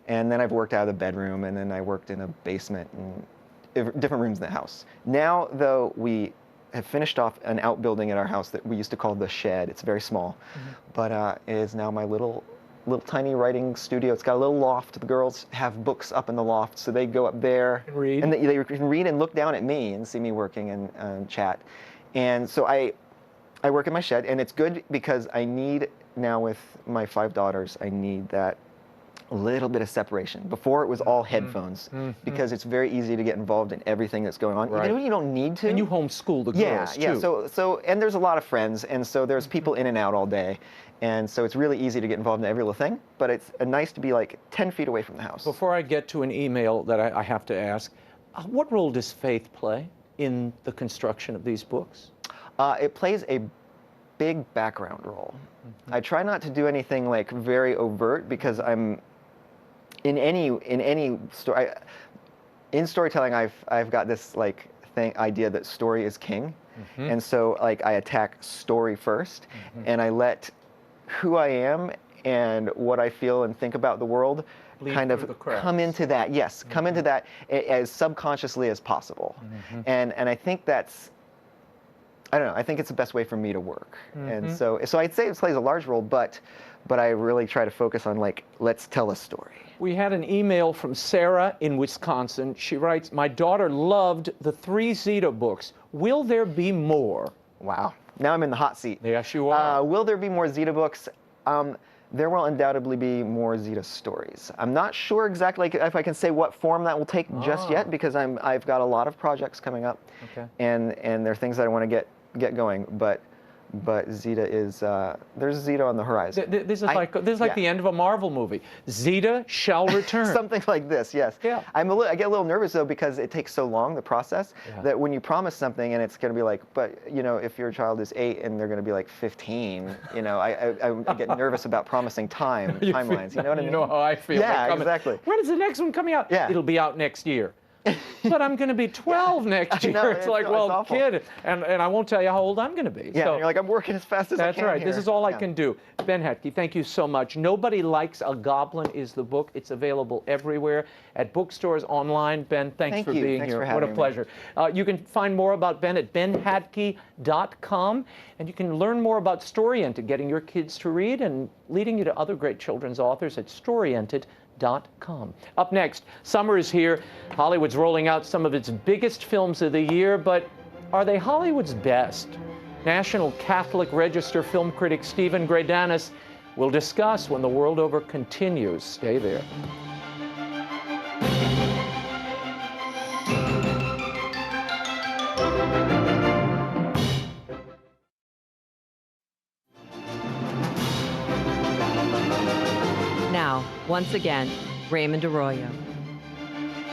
Speaker 9: And then I've worked out of the bedroom, and then I worked in a basement and different rooms in the house. Now, though, we have finished off an outbuilding at our house that we used to call the shed. It's very small, but it is now my little tiny writing studio. It's got a little loft. The girls have books up in the loft, so they go up there
Speaker 1: and read.
Speaker 9: And they can read and look down at me and see me working and chat. And so I work in my shed, and it's good because I need, now with my 5 daughters, I need that little bit of separation. Before it was all headphones, because it's very easy to get involved in everything that's going on, even when you don't need to.
Speaker 1: And you homeschool the girls too.
Speaker 9: Yeah. So and there's a lot of friends, and so there's people in and out all day. And so it's really easy to get involved in every little thing, but it's nice to be like 10 feet away from the house.
Speaker 1: Before I get to an email that I have to ask, what role does faith play in the construction of these books?
Speaker 9: It plays a big background role. I try not to do anything like very overt, because I'm in any story. In storytelling, I've got this like idea that story is king, and so like I attack story first, and I let who I am and what I feel and think about the world kind of come into that. Yes, come into that as subconsciously as possible. And I think that's, I don't know, I think it's the best way for me to work. And so I'd say it plays a large role, but I really try to focus on like, let's tell a story.
Speaker 1: We had an email from Sarah in Wisconsin. She writes, my daughter loved the 3 Zeta books. Will there be more?
Speaker 9: Wow. now I'm in the hot seat.
Speaker 1: Yes, you are.
Speaker 9: Will there be more Zita books? There will undoubtedly be more Zita stories. I'm not sure exactly if I can say what form that will take just yet, because I've got a lot of projects coming up, and there are things that I want to get going. But Zita is there's Zita on the horizon.
Speaker 1: This is like the end of a Marvel movie. Zita shall return.
Speaker 9: Something like this, yes.
Speaker 1: Yeah.
Speaker 9: I get a little nervous though, because it takes so long, the process, that when you promise something and it's going to be like, but you know, if your child is 8 and they're going to be like 15, you know, I get nervous about promising timelines. You know what I mean?
Speaker 1: You know how I feel.
Speaker 9: Yeah, exactly.
Speaker 1: When is the next one coming out?
Speaker 9: Yeah.
Speaker 1: It'll be out next year. But I'm going to be 12 next year.
Speaker 9: know,
Speaker 1: it's like, well, kid, and I won't tell you how old I'm going to be.
Speaker 9: Yeah,
Speaker 1: so,
Speaker 9: and you're like, I'm working as fast as I can.
Speaker 1: That's right.
Speaker 9: Here.
Speaker 1: This is all I can do. Ben HATKE, thank you so much. Nobody Likes a Goblin is the book. It's available everywhere at bookstores, online. Ben, thanks for being
Speaker 9: Thanks
Speaker 1: here.
Speaker 9: for having
Speaker 1: What a pleasure. You can find more about Ben at benhatke.com, and you can learn more about Storyented, getting your kids to read and leading you to other great children's authors at storyented.com. Up next, summer is here. Hollywood's rolling out some of its biggest films of the year, but are they Hollywood's best? National Catholic Register film critic Stephen GREYDANUS will discuss when the world over continues. Stay there.
Speaker 2: Now, once again, Raymond Arroyo.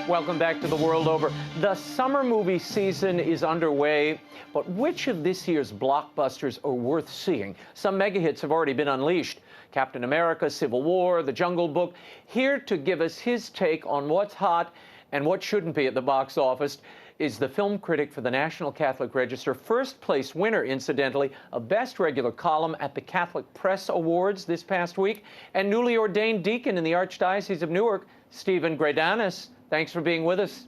Speaker 1: Welcome back to The World Over. The summer movie season is underway, but which of this year's blockbusters are worth seeing? Some mega hits have already been unleashed. Captain America, Civil War, The Jungle Book. Here to give us his take on what's hot and what shouldn't be at the box office is the film critic for the National Catholic Register, first place winner, incidentally, of Best Regular Column at the Catholic Press Awards this past week, and newly ordained deacon in the Archdiocese of Newark, Stephen GREYDANUS. Thanks for being with us.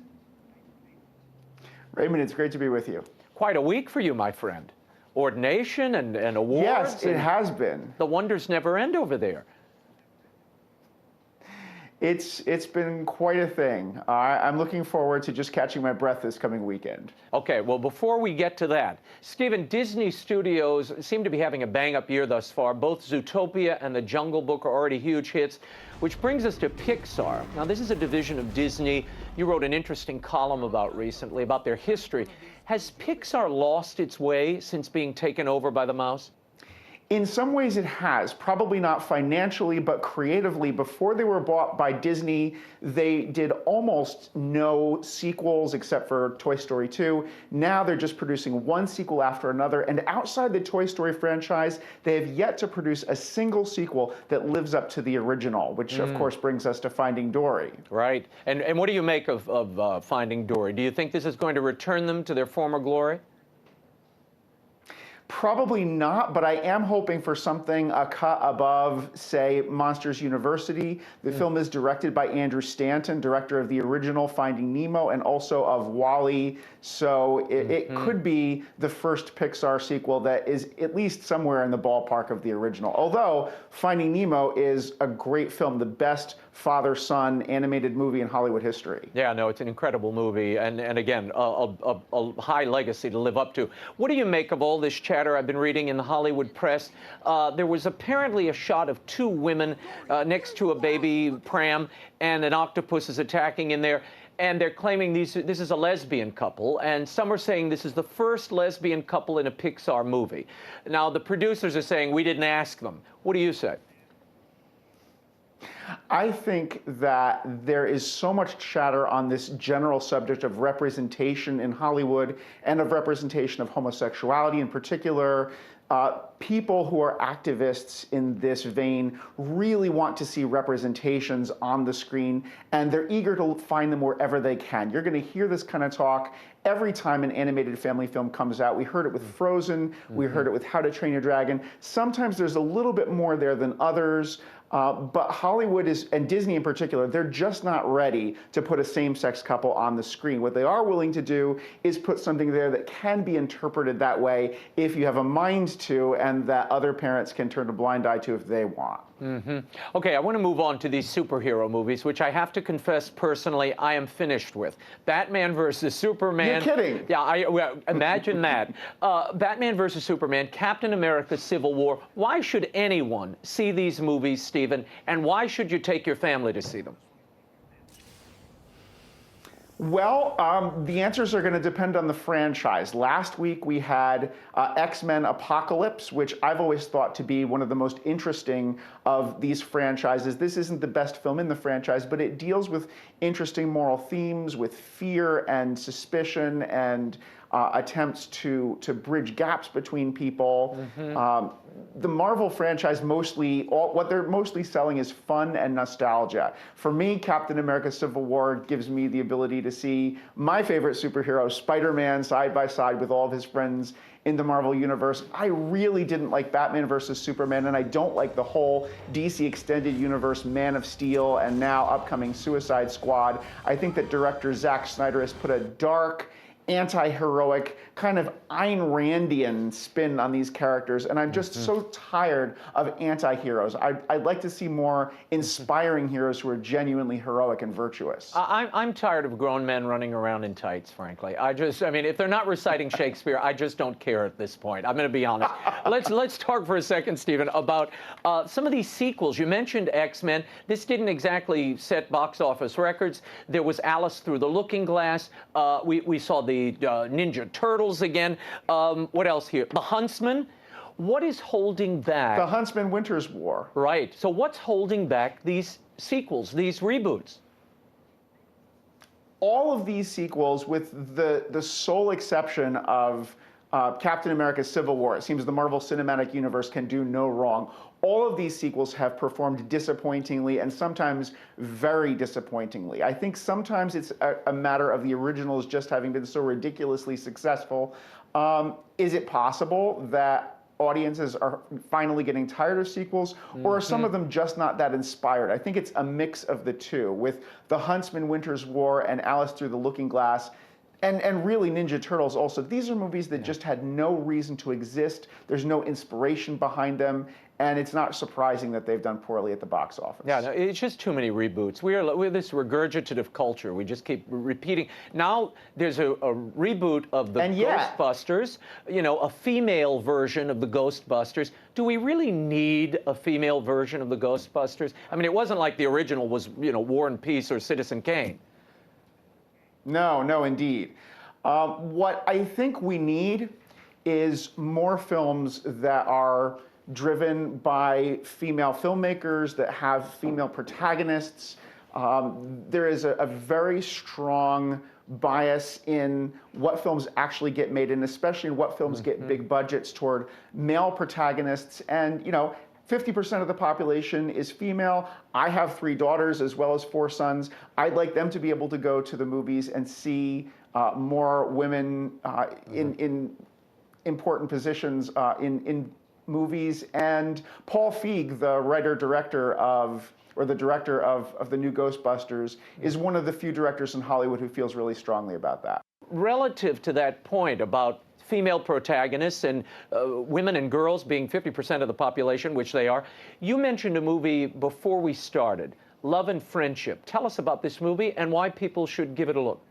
Speaker 10: Raymond, it's great to be with you.
Speaker 1: Quite a week for you, my friend. Ordination and awards.
Speaker 10: Yes, it has been.
Speaker 1: The wonders never end over there.
Speaker 10: It's been quite a thing. I'm looking forward to just catching my breath this coming weekend.
Speaker 1: Okay, well, before we get to that, Stephen, Disney Studios seem to be having a bang-up year thus far. Both Zootopia and The Jungle Book are already huge hits, which brings us to Pixar. Now, this is a division of Disney you wrote an interesting column about recently, about their history. Has Pixar lost its way since being taken over by the mouse?
Speaker 10: In some ways it has, probably not financially, but creatively. Before they were bought by Disney, they did almost no sequels except for Toy Story 2. Now they're just producing one sequel after another, and outside the Toy Story franchise, they have yet to produce a single sequel that lives up to the original, which of course brings us to Finding Dory.
Speaker 1: Right, and what do you make of Finding Dory? Do you think this is going to return them to their former glory?
Speaker 10: Probably not, but I am hoping for something a cut above, say, Monsters University. The film is directed by Andrew Stanton, director of the original Finding Nemo and also of WALL-E. So it could be the first Pixar sequel that is at least somewhere in the ballpark of the original. Although Finding Nemo is a great film, the best father-son animated movie in Hollywood history.
Speaker 1: Yeah, no, it's an incredible movie, and again, a high legacy to live up to. What do you make of all this chatter I've been reading in the Hollywood press? There was apparently a shot of 2 women next to a baby pram, and an octopus is attacking in there, and they're claiming this is a lesbian couple, and some are saying this is the first lesbian couple in a Pixar movie. Now, the producers are saying we didn't ask them. What do you say?
Speaker 10: I think that there is so much chatter on this general subject of representation in Hollywood and of representation of homosexuality in particular. People who are activists in this vein really want to see representations on the screen, and they're eager to find them wherever they can. You're going to hear this kind of talk every time an animated family film comes out. We heard it with Frozen. We heard it with How to Train Your Dragon. Sometimes there's a little bit more there than others. But Hollywood is, and Disney in particular, they're just not ready to put a same-sex couple on the screen. What they are willing to do is put something there that can be interpreted that way if you have a mind to, and that other parents can turn a blind eye to if they want.
Speaker 1: Okay, I want to move on to these superhero movies, which I have to confess personally I am finished with. Batman versus Superman.
Speaker 10: You're kidding.
Speaker 1: Yeah, well, imagine that. Batman versus Superman, Captain America, Civil War. Why should anyone see these movies, Stephen, and why should you take your family to see them?
Speaker 10: Well, the answers are going to depend on the franchise. Last week we had X-Men Apocalypse, which I've always thought to be one of the most interesting of these franchises. This isn't the best film in the franchise, but it deals with interesting moral themes, with fear and suspicion, and attempts to bridge gaps between people. The Marvel franchise what they're mostly selling is fun and nostalgia. For me, Captain America Civil War gives me the ability to see my favorite superhero, Spider-Man, side by side with all of his friends in the Marvel Universe. I really didn't like Batman versus Superman, and I don't like the whole DC Extended Universe Man of Steel and now upcoming Suicide Squad. I think that director Zack Snyder has put a dark, anti-heroic, kind of Ayn Randian spin on these characters, and I'm just so tired of anti-heroes. I'd like to see more inspiring heroes who are genuinely heroic and virtuous.
Speaker 1: I'm tired of grown men running around in tights, frankly. I mean, if they're not reciting Shakespeare, I just don't care at this point. I'm going to be honest. Let's talk for a second, Stephen, about some of these sequels. You mentioned X-Men. This didn't exactly set box office records. There was Alice Through the Looking Glass. We saw the Ninja Turtles again. What else here? The Huntsman. What is holding back?
Speaker 10: The Huntsman Winter's War.
Speaker 1: Right. So what's holding back these sequels, these reboots?
Speaker 10: All of these sequels, with the sole exception of Captain America Civil War, it seems the Marvel Cinematic Universe can do no wrong. All of these sequels have performed disappointingly and sometimes very disappointingly. I think sometimes it's a matter of the originals just having been so ridiculously successful. Is it possible that audiences are finally getting tired of sequels, or are some of them just not that inspired? I think it's a mix of the two, with The Huntsman Winter's War and Alice Through the Looking Glass. And really Ninja Turtles also. These are movies that just had no reason to exist. There's no inspiration behind them. And it's not surprising that they've done poorly at the box office.
Speaker 1: Yeah, no, it's just too many reboots. We're this regurgitative culture. We just keep repeating. Now there's a reboot of the Ghostbusters, you know, a female version of the Ghostbusters. Do we really need a female version of the Ghostbusters? I mean, it wasn't like the original was, you know, War and Peace or Citizen Kane.
Speaker 10: No, indeed. What I think we need is more films that are driven by female filmmakers, that have female protagonists. There is a very strong bias in what films actually get made, and especially in what films get big budgets, toward male protagonists. And, you know, 50% of the population is female. I have 3 daughters as well as 4 sons. I'd like them to be able to go to the movies and see more women in important positions in movies. And Paul Feig, the writer-director of, or the director of the new Ghostbusters, is one of the few directors in Hollywood who feels really strongly about that.
Speaker 1: Relative to that point about female protagonists and women and girls being 50% of the population, which they are, you mentioned a movie before we started, Love and Friendship. Tell us about this movie and why people should give it a look.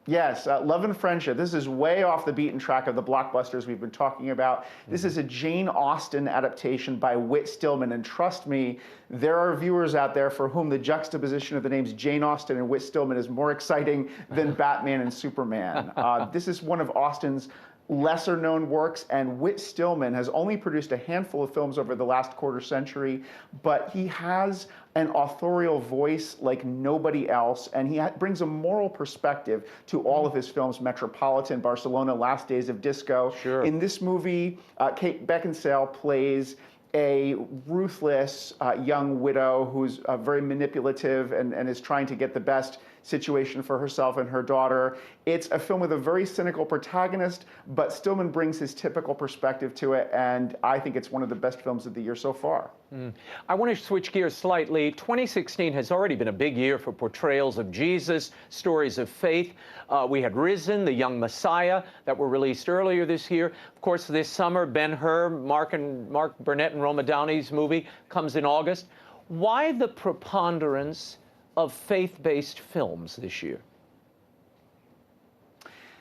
Speaker 10: Yes, Love and Friendship. This is way off the beaten track of the blockbusters we've been talking about. This is a Jane Austen adaptation by Whit Stillman, and trust me, there are viewers out there for whom the juxtaposition of the names Jane Austen and Whit Stillman is more exciting than Batman and Superman. This is one of Austen's lesser-known works, and Whit Stillman has only produced a handful of films over the last quarter century, but he has an authorial voice like nobody else, and he brings a moral perspective to all of his films: Metropolitan, Barcelona, Last Days of Disco.
Speaker 1: Sure.
Speaker 10: In this movie, Kate Beckinsale plays a ruthless young widow who's very manipulative and is trying to get the best situation for herself and her daughter. It's a film with a very cynical protagonist, but Stillman brings his typical perspective to it, and I think it's one of the best films of the year so far.
Speaker 1: I want to switch gears slightly. 2016 has already been a big year for portrayals of Jesus, stories of faith. We had Risen, The Young Messiah, that were released earlier this year. Of course, this summer, Ben-Hur, Mark Burnett and Roma Downey's movie comes in August. Why the preponderance of faith-based films this year?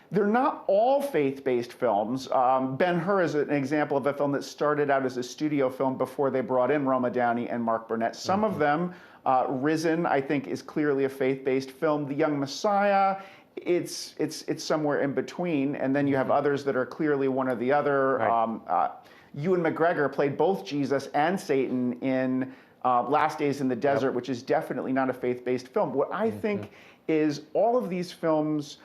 Speaker 10: They're not all faith-based films. Ben-Hur is an example of a film that started out as a studio film before they brought in Roma Downey and Mark Burnett. Some of them, Risen, I think, is clearly a faith-based film. The Young Messiah, it's somewhere in between. And then you have others that are clearly one or the other. Right. Ewan McGregor played both Jesus and Satan in Last Days in the Desert, which is definitely not a faith-based film. What I think is all of these films,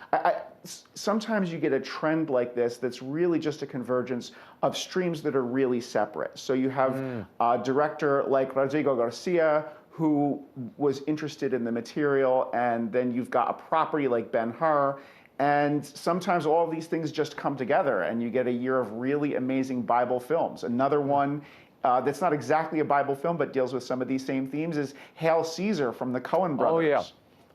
Speaker 10: sometimes you get a trend like this that's really just a convergence of streams that are really separate. So you have a director like Rodrigo Garcia, who was interested in the material, and then you've got a property like Ben-Hur, and sometimes all of these things just come together, and you get a year of really amazing Bible films. Another one that's not exactly a Bible film, but deals with some of these same themes is Hail Caesar from the Coen brothers.
Speaker 1: Oh, yeah.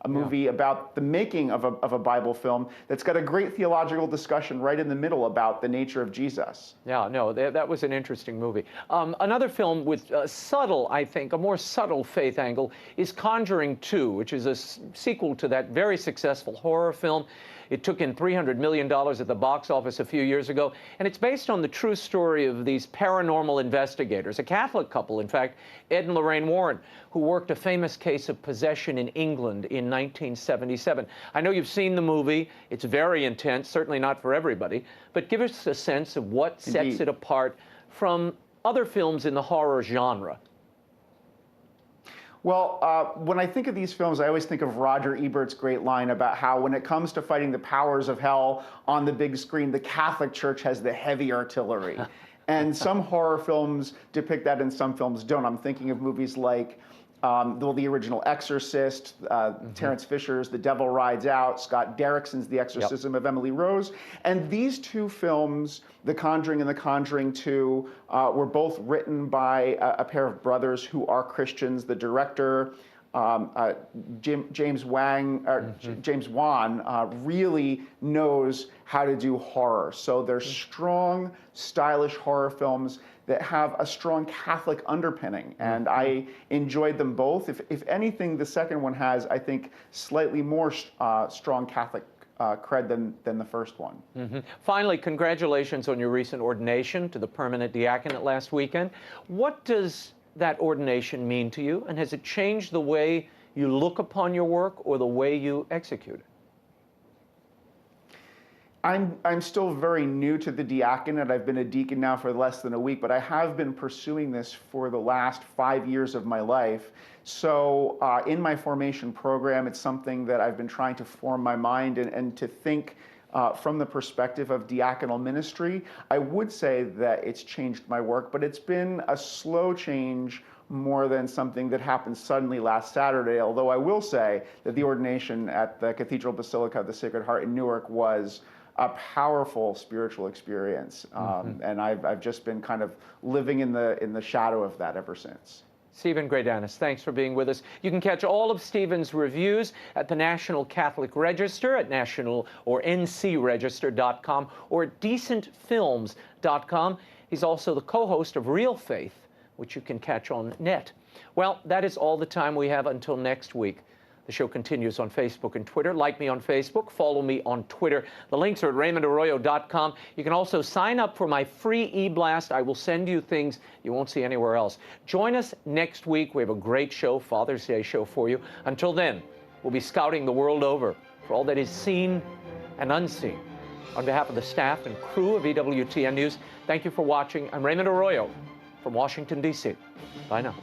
Speaker 10: A movie about the making of a Bible film that's got a great theological discussion right in the middle about the nature of Jesus.
Speaker 1: Yeah, no, that was an interesting movie. Another film with subtle, I think, a more subtle faith angle is Conjuring 2, which is a sequel to that very successful horror film. It took in $300 million at the box office a few years ago, and it's based on the true story of these paranormal investigators, a Catholic couple, in fact, Ed and Lorraine Warren, who worked a famous case of possession in England in 1977. I know you've seen the movie. It's very intense, certainly not for everybody, but give us a sense of what sets it apart from other films in the horror genre.
Speaker 10: Well, when I think of these films, I always think of Roger Ebert's great line about how when it comes to fighting the powers of hell on the big screen, the Catholic Church has the heavy artillery. And some horror films depict that and some films don't. I'm thinking of movies like the original Exorcist, Terence Fisher's The Devil Rides Out, Scott Derrickson's The Exorcism of Emily Rose. And these two films, The Conjuring and The Conjuring 2, were both written by a pair of brothers who are Christians. The director, James Wan, really knows how to do horror. So they're strong, stylish horror films that have a strong Catholic underpinning, and I enjoyed them both. If anything, the second one has, I think, slightly more strong Catholic cred than the first one.
Speaker 1: Finally, congratulations on your recent ordination to the permanent diaconate last weekend. What does that ordination mean to you, and has it changed the way you look upon your work or the way you execute it?
Speaker 10: I'm still very new to the diaconate. I've been a deacon now for less than a week, but I have been pursuing this for the last 5 years of my life. So in my formation program, it's something that I've been trying to form my mind and to think from the perspective of diaconal ministry. I would say that it's changed my work, but it's been a slow change more than something that happened suddenly last Saturday, although I will say that the ordination at the Cathedral Basilica of the Sacred Heart in Newark was a powerful spiritual experience, and I've just been kind of living in the shadow of that ever since.
Speaker 1: Stephen GREYDANUS, thanks for being with us. You can catch all of Stephen's reviews at the National Catholic Register at national or ncregister.com or at decentfilms.com. He's also the co-host of Real Faith, which you can catch on net. Well, that is all the time we have until next week. The show continues on Facebook and Twitter. Like me on Facebook, follow me on Twitter. The links are at RaymondArroyo.com. You can also sign up for my free e-blast. I will send you things you won't see anywhere else. Join us next week. We have a great show, Father's Day show for you. Until then, we'll be scouting the world over for all that is seen and unseen. On behalf of the staff and crew of EWTN News, thank you for watching. I'm Raymond Arroyo from Washington, D.C. Bye now.